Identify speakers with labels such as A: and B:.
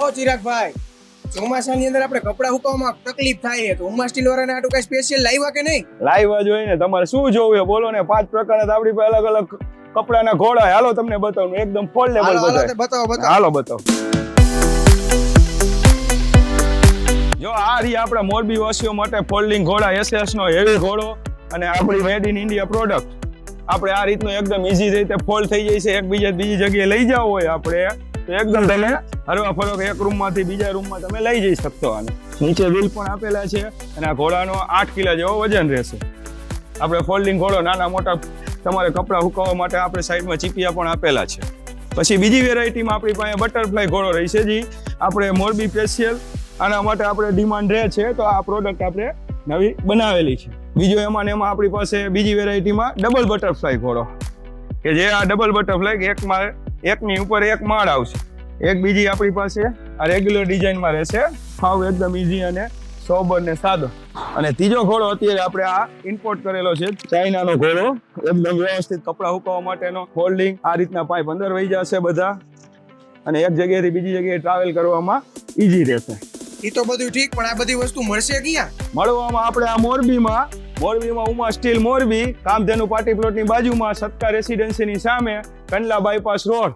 A: ઓ ચિરાગભાઈ, ચોમાસાની અંદર આપણે કપડા સુકવવામાં તકલીફ થાય છે તો ઉમા સ્ટીલ વાળાને આટલું કઈ સ્પેશિયલ લાવ્યા કે નહીં?
B: લાઈવ જ હોય ને, તમારે શું જોવું છે બોલો ને. 5 પ્રકારના તો આપણી પાસે અલગ અલગ કપડાના ઘોડા. હાલો તમને બતાવું, એકદમ ફોલ્ડેબલ
A: હાલો
B: બધા.
A: તે બતાવો.
B: હાલો બતાવો. જો આ રહી આપણા મોરબી વાસીઓ માટે ફોલ્ડિંગ ઘોડા, SS નો હેવી ઘોડો અને આપણી મેડ ઇન ઇન્ડિયા પ્રોડક્ટ. આપણે આ રીતનું એકદમ ઈઝી રીતે ફોલ્ડ થઈ જાય છે. બીજી જગ્યાએ લઈ જાવ હોય આપણે તો એકદમ તમે હરવા ફરો એક રૂમમાંથી બીજા રૂમમાં તમે લઈ જઈ શકશો. આને નીચે વ્હીલ પણ આપેલા છે અને આ ઘોડાનો 8 કિલો જેવો વજન રહેશે. આપણે ફોલ્ડિંગ ઘોડો નાના મોટા તમારે કપડાં સુકવવા માટે આપણે સાઈડમાં ચીપિયા પણ આપેલા છે. પછી બીજી વેરાયટીમાં આપણી પાસે બટરફ્લાય ઘોડો રહી છે. જી આપણે મોરબી સ્પેશિયલ આના માટે આપણે ડિમાન્ડ રહે છે તો આ પ્રોડક્ટ આપણે નવી બનાવેલી છે. બીજો એમાં આપણી પાસે બીજી વેરાયટીમાં ડબલ બટરફ્લાય ઘોડો કે જે આ ડબલ બટરફ્લાય એકની ઉપર એક માળ આવશે. એક બીજી આપણી પાસે આ રેગ્યુલર ડિઝાઇનમાં રહેશે, હાવ એકદમ ઈઝી અને સોબર ને સાદો. અને ત્રીજો ઘોડો અત્યારે આપણે આ ઇમ્પોર્ટ કરેલો છે, ચાઇનાનો ઘોડો. એકદમ વ્યવસ્થિત કપડા સુકવવા માટેનો ફોલ્ડિંગ. આ રીતના પાઇપ અંદર વહી જશે બધા અને એક જગ્યાએથી બીજી જગ્યાએ ટ્રાવેલ કરવામાં ઈઝી રહેશે.
A: એ તો બધું ઠીક, પણ આ બધી વસ્તુ મળશે ક્યાં?
B: મળવામાં આપણે આ મોરબીમાં ઉમા સ્ટીલ મોરબી, કામધેનુ પાર્ટી પ્લોટની બાજુમાં, સત્તા રેસિડેન્સીની સામે, કંડલા બાયપાસ રોડ.